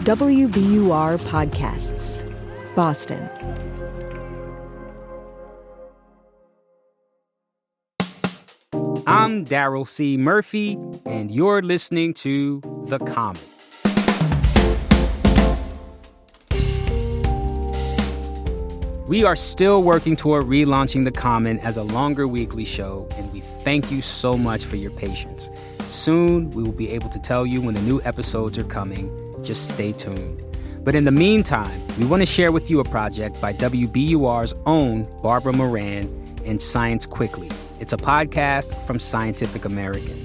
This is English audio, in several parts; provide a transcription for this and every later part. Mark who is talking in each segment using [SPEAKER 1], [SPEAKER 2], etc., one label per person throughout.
[SPEAKER 1] WBUR Podcasts, Boston.
[SPEAKER 2] I'm Daryl C. Murphy, and you're listening to The Common. We are still working toward relaunching The Common as a longer weekly show, and we thank you so much for your patience. Soon, we will be able to tell you when the new episodes are coming. Just stay tuned. But in the meantime, we want to share with you a project by WBUR's own Barbara Moran and Science Quickly. It's a podcast from Scientific American.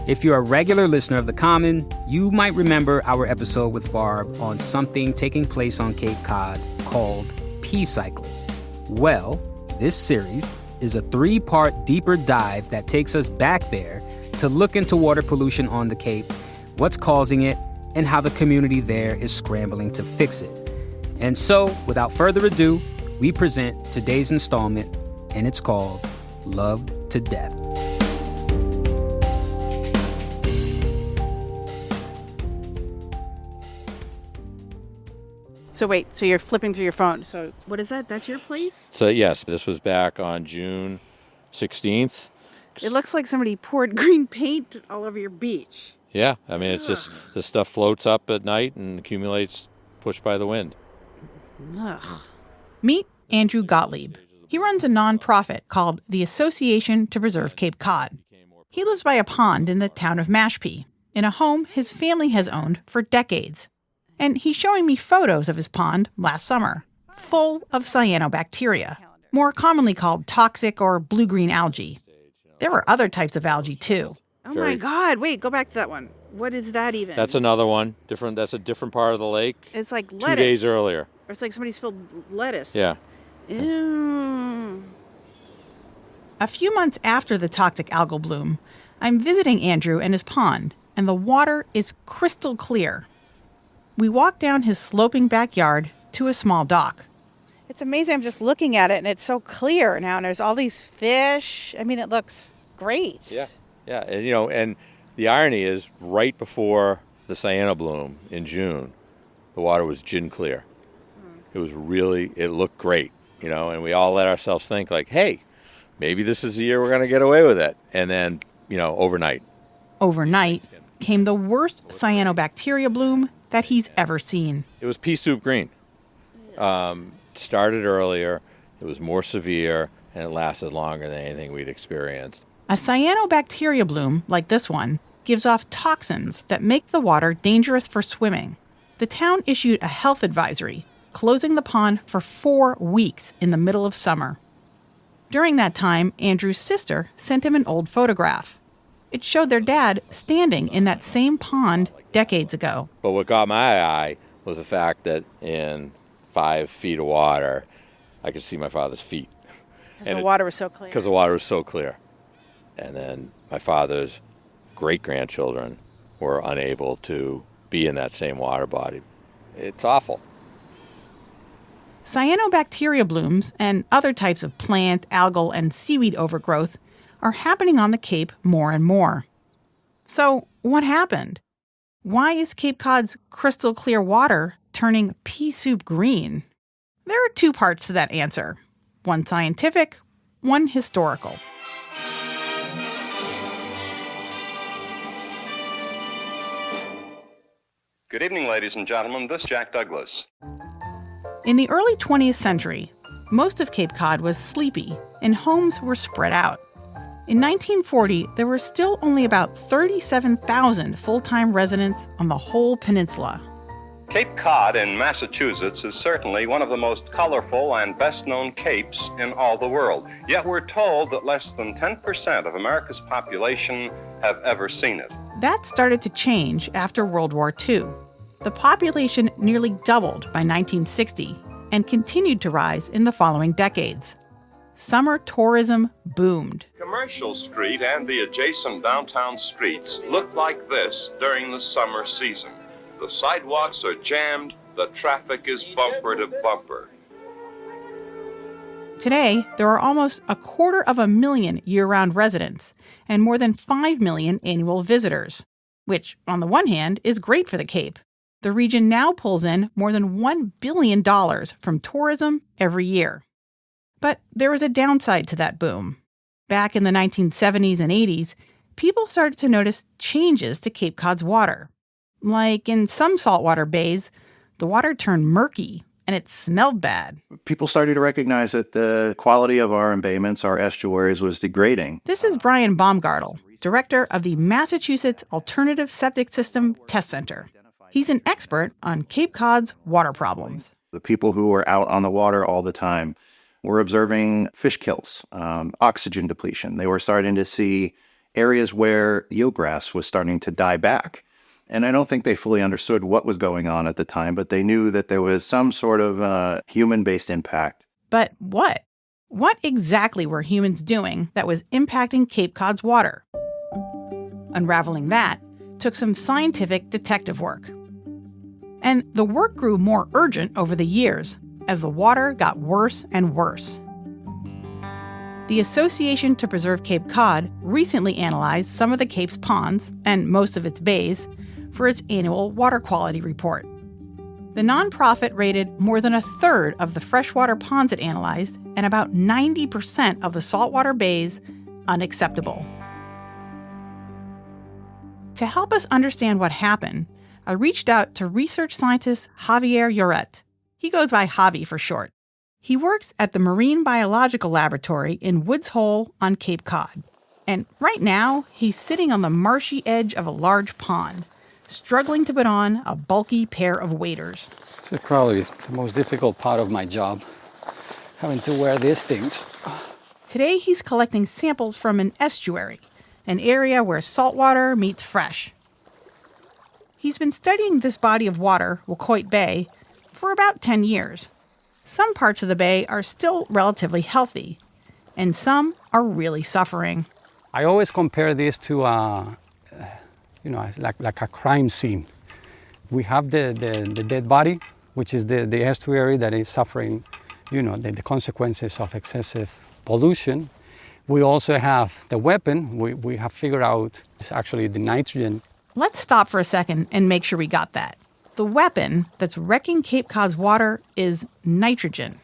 [SPEAKER 2] If you're a regular listener of The Common, you might remember our episode with Barb on something taking place on Cape Cod called pea cycling. Well, this series is a 3-part deeper dive that takes us back there to look into water pollution on the Cape, what's causing it, and how the community there is scrambling to fix it. And so, without further ado, we present today's installment, and it's called Loved to Death.
[SPEAKER 3] So wait, so you're flipping through your phone. So what is that? That's your place?
[SPEAKER 4] So yes, this was back on June 16th.
[SPEAKER 3] It looks like somebody poured green paint all over your beach.
[SPEAKER 4] Yeah, I mean, it's just, this stuff floats up at night and accumulates, pushed by the wind.
[SPEAKER 3] Ugh.
[SPEAKER 5] Meet Andrew Gottlieb. He runs a nonprofit called the Association to Preserve Cape Cod. He lives by a pond in the town of Mashpee, in a home his family has owned for decades. And he's showing me photos of his pond last summer, full of cyanobacteria, more commonly called toxic or blue-green algae. There were other types of algae, too.
[SPEAKER 3] Oh my God, wait, go back to that one. What is that even?
[SPEAKER 4] That's another one. That's a different part of the lake.
[SPEAKER 3] It's like lettuce.
[SPEAKER 4] 2 days earlier.
[SPEAKER 3] Or it's like somebody spilled lettuce.
[SPEAKER 4] Yeah.
[SPEAKER 3] Ew.
[SPEAKER 5] A few months after the toxic algal bloom, I'm visiting Andrew and his pond, and the water is crystal clear. We walk down his sloping backyard to a small dock.
[SPEAKER 3] It's amazing. I'm just looking at it, and it's so clear now, and there's all these fish. I mean, it looks great.
[SPEAKER 4] Yeah. Yeah, and, and the irony is right before the cyanobloom in June, the water was gin clear. It was it looked great, and we all let ourselves think like, hey, maybe this is the year we're going to get away with it. And then, overnight
[SPEAKER 5] came the worst cyanobacteria bloom that he's ever seen.
[SPEAKER 4] It was pea soup green. Started earlier, it was more severe, and it lasted longer than anything we'd experienced.
[SPEAKER 5] A cyanobacteria bloom, like this one, gives off toxins that make the water dangerous for swimming. The town issued a health advisory, closing the pond for 4 weeks in the middle of summer. During that time, Andrew's sister sent him an old photograph. It showed their dad standing in that same pond decades ago.
[SPEAKER 4] But what got my eye was the fact that in 5 feet of water, I could see my father's feet.
[SPEAKER 3] Because the water was so clear.
[SPEAKER 4] Because the water was so clear. And then my father's great-grandchildren were unable to be in that same water body. It's awful.
[SPEAKER 5] Cyanobacteria blooms and other types of plant, algal, and seaweed overgrowth are happening on the Cape more and more. So, what happened? Why is Cape Cod's crystal clear water turning pea soup green? There are 2 parts to that answer. One scientific, one historical.
[SPEAKER 6] Good evening, ladies and gentlemen. This is Jack Douglas.
[SPEAKER 5] In the early 20th century, most of Cape Cod was sleepy, and homes were spread out. In 1940, there were still only about 37,000 full-time residents on the whole peninsula.
[SPEAKER 6] Cape Cod in Massachusetts is certainly one of the most colorful and best-known capes in all the world. Yet we're told that less than 10% of America's population have ever seen it.
[SPEAKER 5] That started to change after World War II. The population nearly doubled by 1960 and continued to rise in the following decades. Summer tourism boomed.
[SPEAKER 6] Commercial Street and the adjacent downtown streets look like this during the summer season. The sidewalks are jammed, the traffic is bumper to bumper.
[SPEAKER 5] Today, there are almost 250,000 year-round residents and more than 5 million annual visitors, which, on the one hand, is great for the Cape. The region now pulls in more than $1 billion from tourism every year. But there was a downside to that boom. Back in the 1970s and 80s, people started to notice changes to Cape Cod's water. Like in some saltwater bays, the water turned murky and it smelled bad.
[SPEAKER 7] People started to recognize that the quality of our embayments, our estuaries, was degrading.
[SPEAKER 5] This is Brian Baumgartel, director of the Massachusetts Alternative Septic System Test Center. He's an expert on Cape Cod's water problems.
[SPEAKER 7] The people who were out on the water all the time were observing fish kills, oxygen depletion. They were starting to see areas where eelgrass was starting to die back. And I don't think they fully understood what was going on at the time, but they knew that there was some sort of human-based impact.
[SPEAKER 5] But what? What exactly were humans doing that was impacting Cape Cod's water? Unraveling that took some scientific detective work. And the work grew more urgent over the years as the water got worse and worse. The Association to Preserve Cape Cod recently analyzed some of the Cape's ponds, and most of its bays, for its annual water quality report. The nonprofit rated more than a third of the freshwater ponds it analyzed and about 90% of the saltwater bays unacceptable. To help us understand what happened, I reached out to research scientist Javier Lloret. He goes by Javi for short. He works at the Marine Biological Laboratory in Woods Hole on Cape Cod. And right now, he's sitting on the marshy edge of a large pond, struggling to put on a bulky pair of waders.
[SPEAKER 8] This is probably the most difficult part of my job, having to wear these things.
[SPEAKER 5] Today, he's collecting samples from an estuary, an area where saltwater meets fresh. He's been studying this body of water, Wacoit Bay, for about 10 years. Some parts of the bay are still relatively healthy, and some are really suffering.
[SPEAKER 8] I always compare this to like a crime scene. We have the dead body, which is the estuary that is suffering, the consequences of excessive pollution. We also have the weapon. We have figured out it's actually the nitrogen.
[SPEAKER 5] Let's stop for a second and make sure we got that. The weapon that's wrecking Cape Cod's water is nitrogen.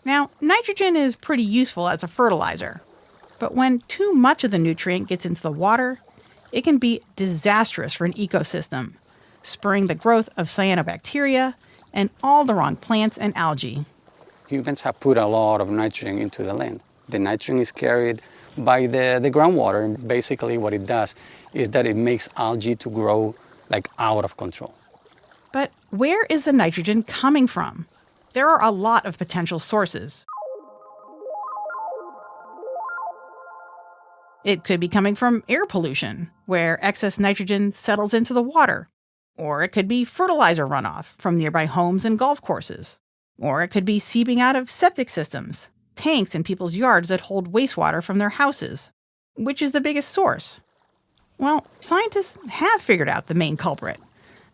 [SPEAKER 5] Now, nitrogen is pretty useful as a fertilizer, but when too much of the nutrient gets into the water, it can be disastrous for an ecosystem, spurring the growth of cyanobacteria and all the wrong plants and algae.
[SPEAKER 8] Humans have put a lot of nitrogen into the land. The nitrogen is carried by the groundwater, and basically what it does is that it makes algae to grow like out of control.
[SPEAKER 5] But where is the nitrogen coming from? There are a lot of potential sources. It could be coming from air pollution, where excess nitrogen settles into the water. Or it could be fertilizer runoff from nearby homes and golf courses. Or it could be seeping out of septic systems, tanks in people's yards that hold wastewater from their houses. Which is the biggest source? Well, scientists have figured out the main culprit,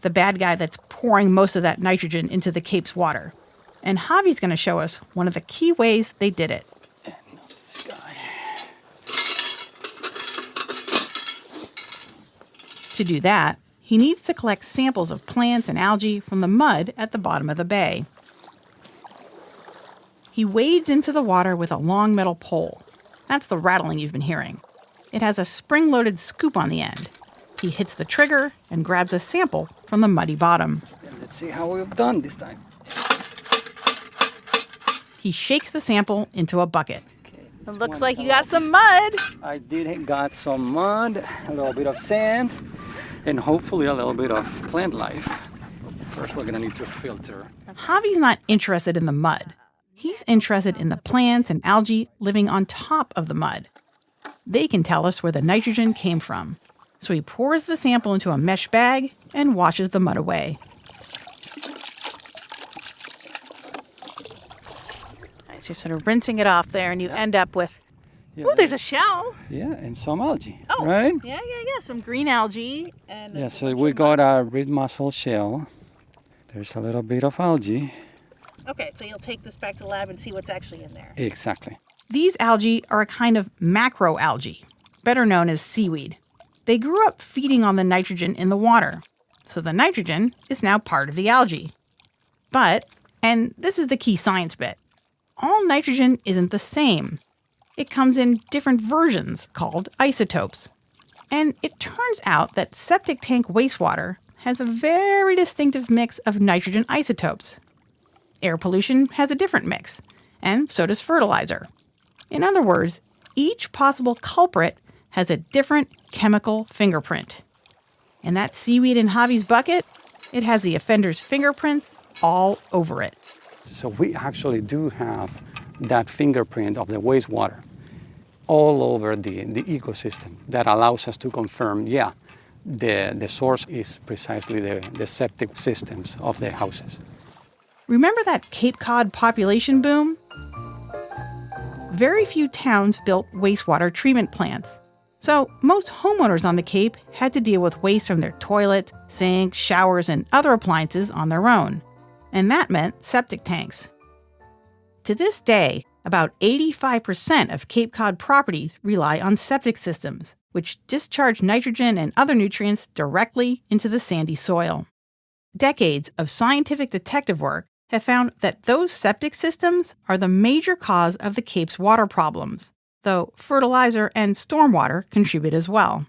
[SPEAKER 5] the bad guy that's pouring most of that nitrogen into the Cape's water. And Javi's going to show us one of the key ways they did it.
[SPEAKER 8] This guy.
[SPEAKER 5] To do that, he needs to collect samples of plants and algae from the mud at the bottom of the bay. He wades into the water with a long metal pole. That's the rattling you've been hearing. It has a spring-loaded scoop on the end. He hits the trigger and grabs a sample from the muddy bottom.
[SPEAKER 8] Let's see how we've done this time.
[SPEAKER 5] He shakes the sample into a bucket.
[SPEAKER 8] Okay,
[SPEAKER 3] It looks like you got some mud.
[SPEAKER 8] I did got some mud, a little bit of sand, and hopefully a little bit of plant life. First, we're gonna need to filter.
[SPEAKER 5] Javi's not interested in the mud. He's interested in the plants and algae living on top of the mud. They can tell us where the nitrogen came from. So he pours the sample into a mesh bag and washes the mud away.
[SPEAKER 3] So you're sort of rinsing it off there, and you end up with, oh, there's a shell.
[SPEAKER 8] Yeah, and some algae,
[SPEAKER 3] Oh,
[SPEAKER 8] right?
[SPEAKER 3] Yeah, some green algae. And
[SPEAKER 8] Yeah, so we got our red mussel shell. There's a little bit of algae.
[SPEAKER 3] Okay, so you'll take this back to the lab and see what's actually in there.
[SPEAKER 8] Exactly.
[SPEAKER 5] These algae are a kind of macroalgae, better known as seaweed. They grew up feeding on the nitrogen in the water. so the nitrogen is now part of the algae. But, and this is the key science bit, all nitrogen isn't the same. It comes in different versions called isotopes. And it turns out that septic tank wastewater has a very distinctive mix of nitrogen isotopes. Air pollution has a different mix, and so does fertilizer. In other words, each possible culprit has a different chemical fingerprint. And that seaweed in Javi's bucket, it has the offender's fingerprints all over it.
[SPEAKER 8] So we actually do have that fingerprint of the wastewater all over the ecosystem that allows us to confirm, the source is precisely the septic systems of the houses.
[SPEAKER 5] Remember that Cape Cod population boom? Very few towns built wastewater treatment plants. So most homeowners on the Cape had to deal with waste from their toilets, sinks, showers, and other appliances on their own. And that meant septic tanks. To this day, about 85% of Cape Cod properties rely on septic systems, which discharge nitrogen and other nutrients directly into the sandy soil. Decades of scientific detective work have found that those septic systems are the major cause of the Cape's water problems, though fertilizer and stormwater contribute as well.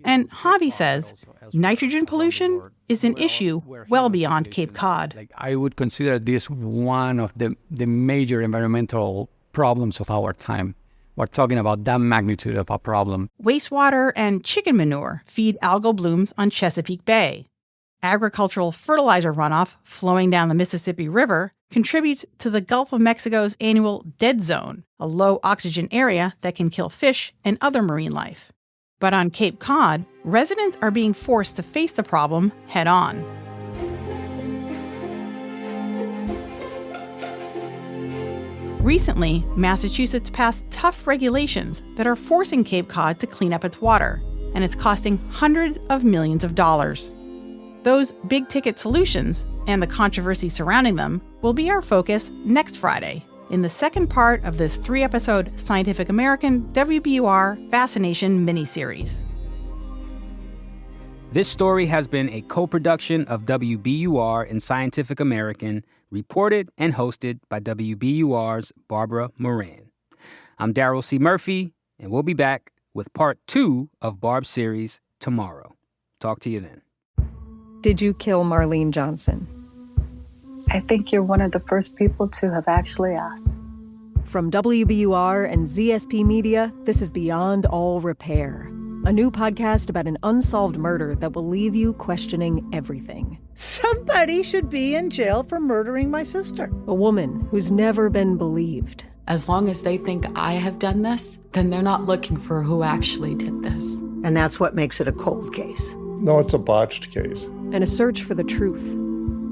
[SPEAKER 5] And Javi says nitrogen pollution is an issue well beyond Cape Cod.
[SPEAKER 8] I would consider this one of the major environmental problems of our time. We're talking about that magnitude of a problem.
[SPEAKER 5] Wastewater and chicken manure feed algal blooms on Chesapeake Bay. Agricultural fertilizer runoff flowing down the Mississippi River contributes to the Gulf of Mexico's annual dead zone, a low oxygen area that can kill fish and other marine life. But on Cape Cod, residents are being forced to face the problem head on. Recently, Massachusetts passed tough regulations that are forcing Cape Cod to clean up its water, and it's costing hundreds of millions of dollars. Those big-ticket solutions, and the controversy surrounding them, will be our focus next Friday, in the second part of this 3-episode Scientific American WBUR Fascination miniseries.
[SPEAKER 2] This story has been a co-production of WBUR and Scientific American, reported and hosted by WBUR's Barbara Moran. I'm Darrell C. Murphy, and we'll be back with part 2 of Barb's series tomorrow. Talk to you then.
[SPEAKER 1] Did you kill Marlene Johnson?
[SPEAKER 9] I think you're one of the first people to have actually asked.
[SPEAKER 1] From WBUR and ZSP Media, this is Beyond All Repair, a new podcast about an unsolved murder that will leave you questioning everything.
[SPEAKER 10] Somebody should be in jail for murdering my sister.
[SPEAKER 1] A woman who's never been believed.
[SPEAKER 11] As long as they think I have done this, then they're not looking for who actually did this.
[SPEAKER 10] And that's what makes it a cold case.
[SPEAKER 12] No, it's a botched case.
[SPEAKER 1] And a search for the truth,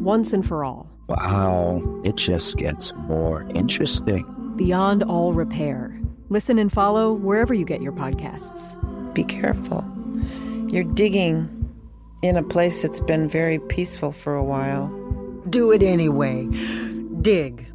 [SPEAKER 1] once and for all.
[SPEAKER 13] Wow, it just gets more interesting.
[SPEAKER 1] Beyond All Repair. Listen and follow wherever you get your podcasts.
[SPEAKER 14] Be careful. You're digging in a place that's been very peaceful for a while.
[SPEAKER 10] Do it anyway. Dig.